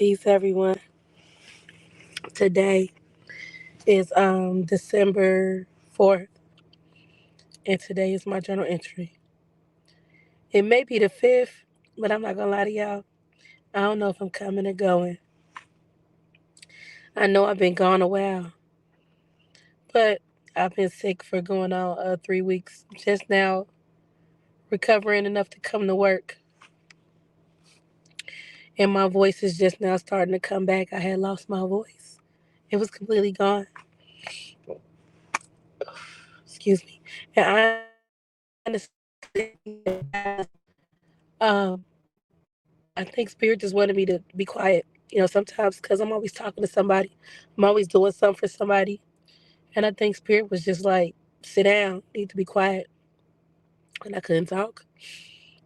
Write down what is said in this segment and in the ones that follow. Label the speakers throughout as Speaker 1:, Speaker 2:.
Speaker 1: Peace, everyone. Today is December 4th, and today is my journal entry. It may be the 5th, but I'm not gonna lie to y'all. I don't know if I'm coming or going. I know I've been gone a while, but I've been sick for going on 3 weeks. Just now recovering enough to come to work, and my voice is just now starting to come back. I had lost my voice; it was completely gone. Excuse me. And honestly, I think Spirit just wanted me to be quiet. Sometimes because I'm always talking to somebody, I'm always doing something for somebody. And I think Spirit was just like, sit down, need to be quiet. And I couldn't talk.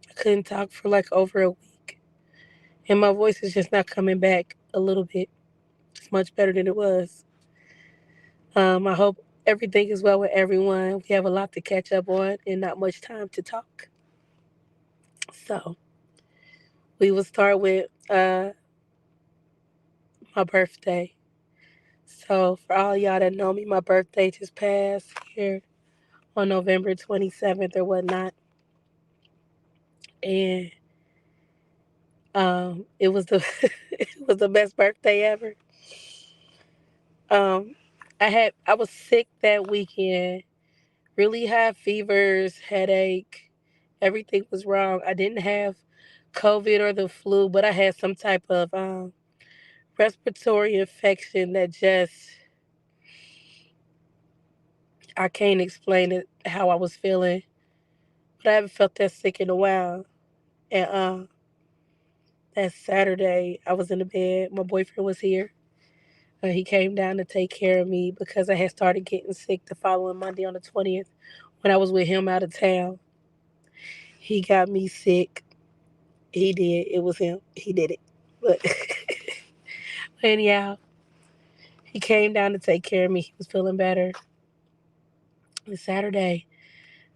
Speaker 1: I couldn't talk for like over a week. And my voice is just not coming back a little bit. It's much better than it was. I hope everything is well with everyone. We have a lot to catch up on and not much time to talk. So we will start with my birthday. So for all y'all that know me, my birthday just passed here on November 27th or whatnot. And it was the it was the best birthday ever. Um I was sick that weekend, really had fevers, headache, everything was wrong. I didn't have COVID or the flu, but I had some type of respiratory infection that just I can't explain it how I was feeling. But I haven't felt that sick in a while. And that Saturday, I was in the bed. My boyfriend was here. He came down to take care of me because I had started getting sick the following Monday on the 20th when I was with him out of town. He got me sick. He did. It was him. He did it. But anyhow, he came down to take care of me. He was feeling better. And Saturday,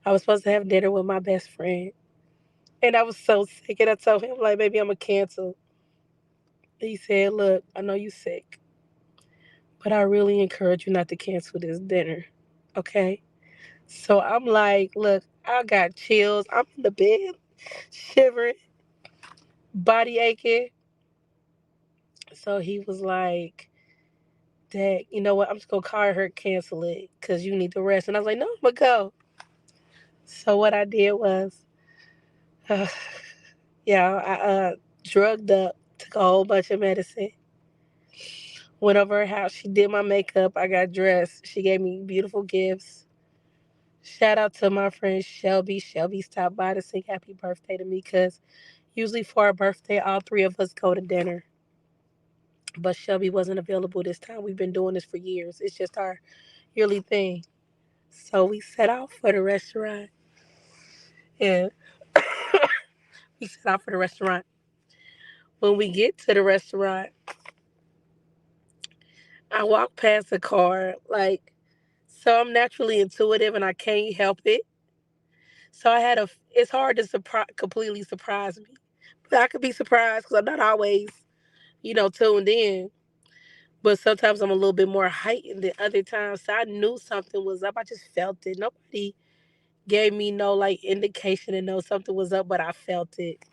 Speaker 1: I was supposed to have dinner with my best friend. And I was so sick. And I told him, like, baby, I'm going to cancel. He said, look, I know you sick, but I really encourage you not to cancel this dinner. Okay? So I'm like, look, I got chills. I'm in the bed, shivering, body aching. So he was like, Dad, you know what? I'm just going to call her, cancel it because you need to rest. And I was like, no, I'm going to go. So what I did was, uh, I drugged up, took a whole bunch of medicine, went over her house. She did my makeup. I got dressed. She gave me beautiful gifts. Shout out to my friend Shelby. Shelby stopped by to sing happy birthday to me because usually for our birthday, all three of us go to dinner. But Shelby wasn't available this time. We've been doing this for years. It's just our yearly thing. So we set out for the restaurant. And we set out for the restaurant. When we get to the restaurant, I walk past the car. So I'm naturally intuitive and I can't help it. So it's hard to completely surprise me. But I could be surprised because I'm not always, tuned in. But sometimes I'm a little bit more heightened than other times. So I knew something was up. I just felt it. Nobody gave me no like indication to know something was up, but I felt it.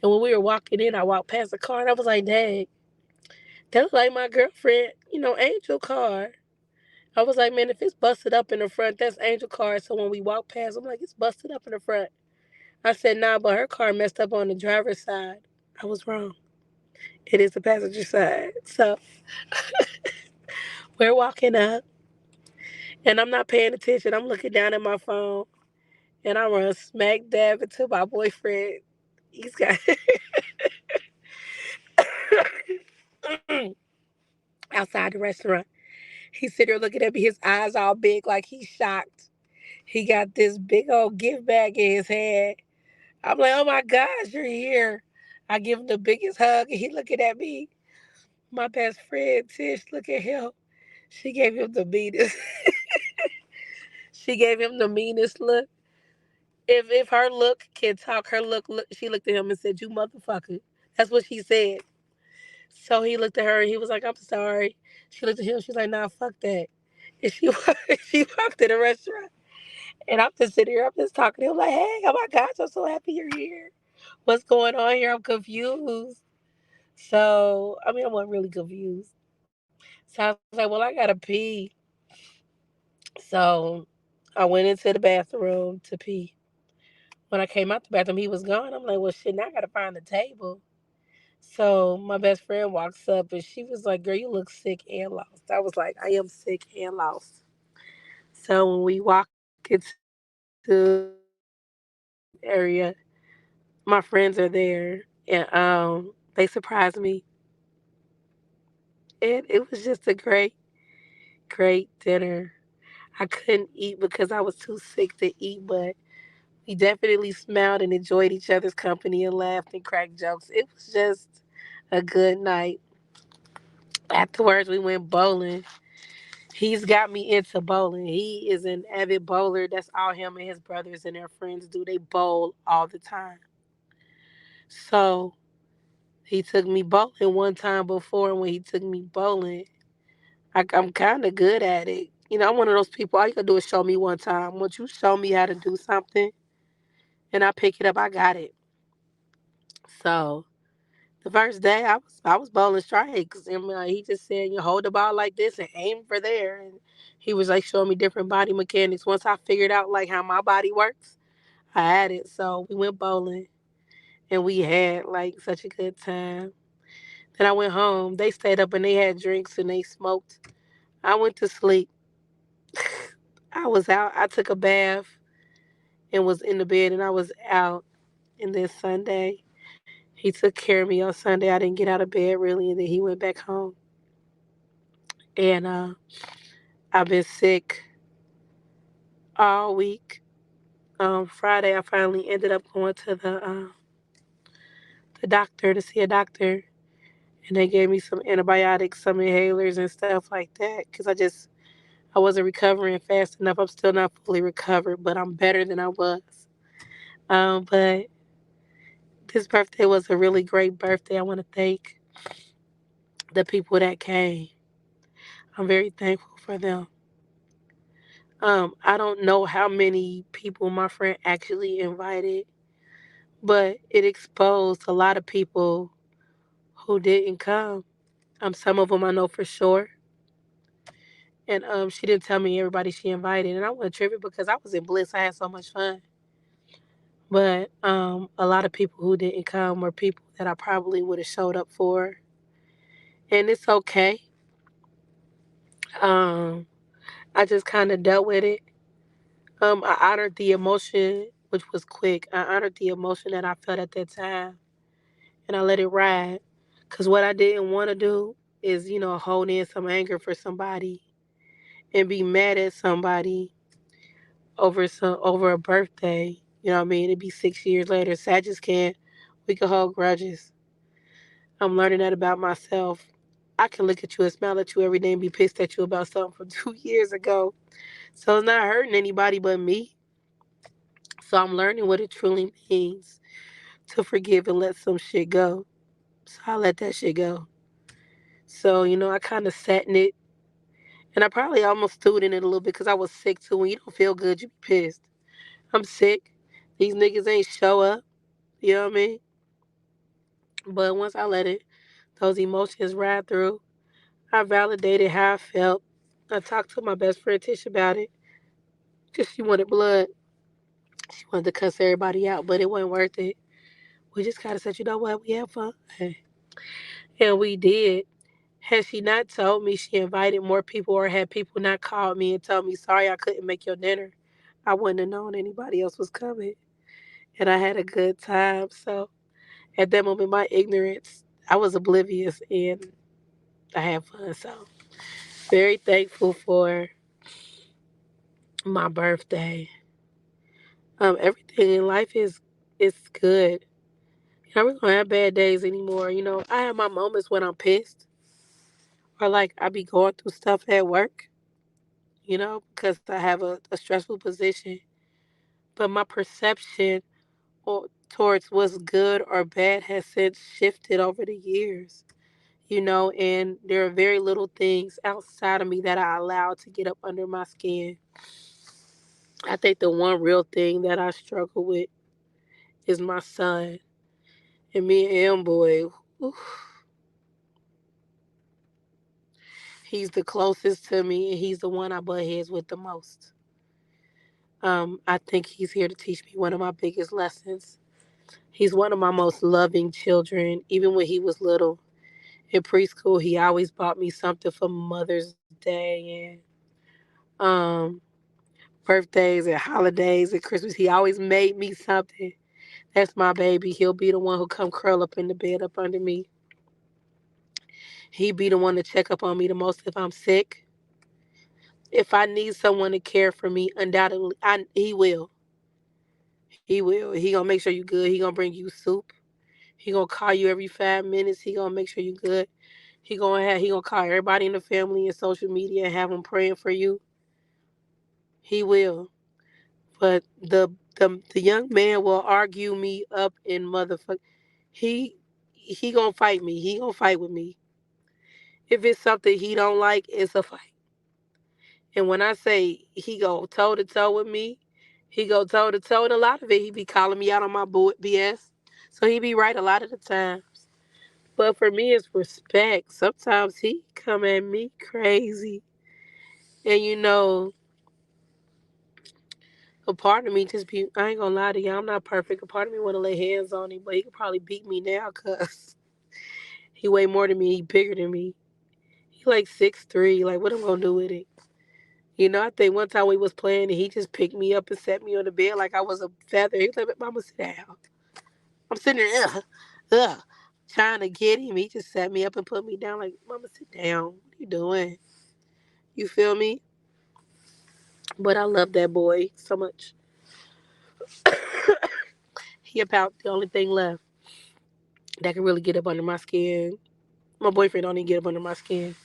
Speaker 1: And when we were walking in, I walked past the car and I was like, dang, that look like my girlfriend, Angel car. I was like, man, if it's busted up in the front, that's Angel car. So when we walked past, I'm like, it's busted up in the front. I said, nah, but her car messed up on the driver's side. I was wrong. It is the passenger side. So we're walking up and I'm not paying attention. I'm looking down at my phone and I run smack dab into my boyfriend. He's got outside the restaurant. He's sitting there looking at me, his eyes all big, like he's shocked. He got this big old gift bag in his hand. I'm like, oh my gosh, you're here. I give him the biggest hug and he looking at me. My best friend, Tish, look at him. She gave him the meanest. She gave him the meanest look. If her look can talk, her look, she looked at him and said, "You motherfucker." That's what she said. So he looked at her and he was like, I'm sorry. She looked at him, she's like, nah, fuck that. And she she walked to the restaurant. And I'm just sitting here, I'm just talking to him like, hey, oh my gosh, I'm so happy you're here. What's going on here? I'm confused. So, I mean, I wasn't really confused. So I was like, well, I gotta pee. So I went into the bathroom to pee. When I came out the bathroom, he was gone. I'm like, well, shit, now I gotta find the table. So my best friend walks up and she was like, girl, you look sick and lost. I was like, I am sick and lost. So when we walk into the area, my friends are there and they surprised me. And it was just a great dinner. I couldn't eat because I was too sick to eat, but we definitely smiled and enjoyed each other's company and laughed and cracked jokes. It was just a good night. Afterwards, we went bowling. He's got me into bowling. He is an avid bowler. That's all him and his brothers and their friends do. They bowl all the time. So he took me bowling one time before, and when he took me bowling, I'm kind of good at it. You know, I'm one of those people, all you gotta do is show me one time. Once you show me how to do something and I pick it up, I got it. So the first day I was bowling strikes, and he just said, "You hold the ball like this and aim for there." And he was like showing me different body mechanics. Once I figured out like how my body works, I had it. So we went bowling, and we had like such a good time. Then I went home. They stayed up and they had drinks and they smoked. I went to sleep. I was out. I took a bath and was in the bed, and I was out. And then Sunday, he took care of me on Sunday. I didn't get out of bed really, and then he went back home. And I've been sick all week. Friday, I finally ended up going to the doctor to see a doctor, and they gave me some antibiotics, some inhalers, and stuff like that. Cause I wasn't recovering fast enough. I'm still not fully recovered, but I'm better than I was. But this birthday was a really great birthday. I want to thank the people that came. I'm very thankful for them. I don't know how many people my friend actually invited, but it exposed a lot of people who didn't come. Some of them I know for sure, and she didn't tell me everybody she invited, and I wasn't tripping because I was in bliss. I had so much fun. But a lot of people who didn't come were people that I probably would have showed up for, and it's okay. Um, I just kind of dealt with it. I honored the emotion, which was quick. I honored the emotion that I felt at that time, and I let it ride. Cause what I didn't want to do is, hold in some anger for somebody and be mad at somebody over a birthday. You know what I mean? It'd be 6 years later. Sagittarius can't. We can hold grudges. I'm learning that about myself. I can look at you and smile at you every day and be pissed at you about something from 2 years ago. So it's not hurting anybody but me. So I'm learning what it truly means to forgive and let some shit go. So I let that shit go. So, I kind of sat in it. And I probably almost stewed in it a little bit because I was sick too. When you don't feel good, you be pissed. I'm sick. These niggas ain't show up. You know what I mean? But once I let those emotions ride through, I validated how I felt. I talked to my best friend Tish about it because she wanted blood. She wanted to cuss everybody out, but it wasn't worth it. We just kind of said, you know what? We had fun. And we did. Had she not told me she invited more people or had people not called me and told me, sorry, I couldn't make your dinner, I wouldn't have known anybody else was coming. And I had a good time. So at that moment, my ignorance, I was oblivious and I had fun. So very thankful for my birthday. Everything in life is good. I really don't have bad days anymore. I have my moments when I'm pissed or like I be going through stuff at work, because I have a stressful position. But my perception towards what's good or bad has since shifted over the years. And there are very little things outside of me that I allow to get up under my skin. I think the one real thing that I struggle with is my son. And me and him, boy, he's the closest to me, and he's the one I butt heads with the most. I think he's here to teach me one of my biggest lessons. He's one of my most loving children. Even when he was little in preschool, he always bought me something for Mother's Day and birthdays and holidays and Christmas. He always made me something. That's my baby. He'll be the one who come curl up in the bed up under me. He be the one to check up on me the most if I'm sick. If I need someone to care for me, undoubtedly, he will. He will. He gonna make sure you good. He gonna bring you soup. He gonna call you every 5 minutes. He gonna make sure you good. He gonna call everybody in the family and social media and have them praying for you. He will. But the young man will argue me up in motherfucker. He he gonna fight me. He gonna fight with me. If it's something he don't like, it's a fight. And when I say he go toe to toe with me, he go toe to toe. And a lot of it, he be calling me out on my BS. So he be right a lot of the times. But for me, it's respect. Sometimes he come at me crazy. And a part of me just be, I ain't gonna lie to you, I'm not perfect. A part of me want to lay hands on him, but he could probably beat me now because he weigh more than me. He bigger than me. He like 6'3". Like, what am I gonna do with it? I think one time we was playing and he just picked me up and set me on the bed like I was a feather. He was like, Mama, sit down. I'm sitting there, trying to get him. He just set me up and put me down like, Mama, sit down. What are you doing? You feel me? But I love that boy so much. He about the only thing left that can really get up under my skin. My boyfriend don't even get up under my skin.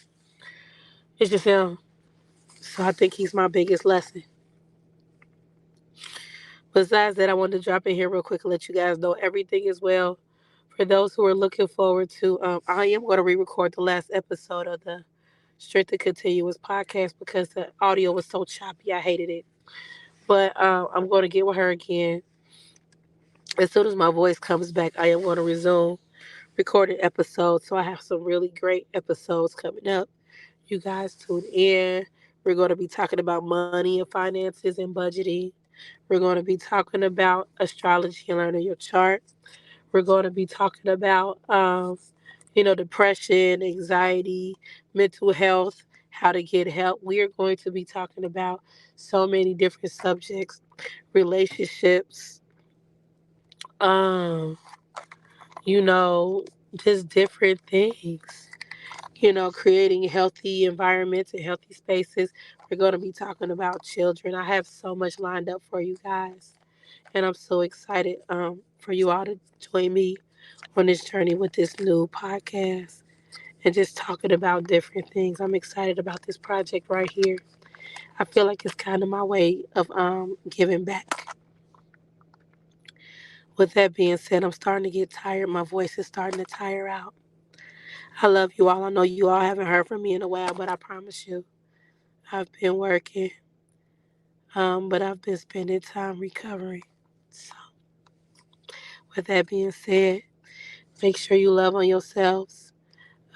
Speaker 1: It's just him. So I think he's my biggest lesson. Besides that, I wanted to drop in here real quick and let you guys know everything is well. For those who are looking forward to, I am going to re-record the last episode of the Strict and Continuous podcast because the audio was so choppy. I hated it. But I'm going to get with her again. As soon as my voice comes back, I am going to resume recording episodes. So I have some really great episodes coming up. You guys tune in. We're going to be talking about money and finances and budgeting. We're going to be talking about astrology and learning your chart. We're going to be talking about, depression, anxiety, mental health, how to get help. We are going to be talking about so many different subjects, relationships, um, you know, just different things. Creating healthy environments and healthy spaces. We're going to be talking about children. I have so much lined up for you guys. And I'm so excited for you all to join me on this journey with this new podcast and just talking about different things. I'm excited about this project right here. I feel like it's kind of my way of giving back. With that being said, I'm starting to get tired. My voice is starting to tire out. I love you all. I know you all haven't heard from me in a while, but I promise you, I've been working, but I've been spending time recovering. So, with that being said, make sure you love on yourselves.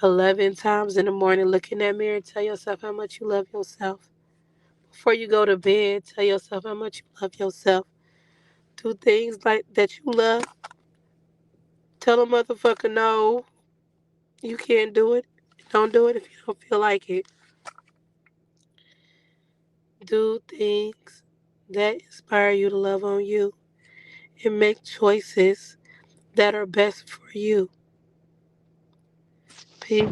Speaker 1: 11 times in the morning, look in that mirror and tell yourself how much you love yourself. Before you go to bed, tell yourself how much you love yourself. Do things like that you love. Tell a motherfucker no, you can't do it. Don't do it if you don't feel like it. Do things that inspire you to love on you and make choices that are best for you. Peace.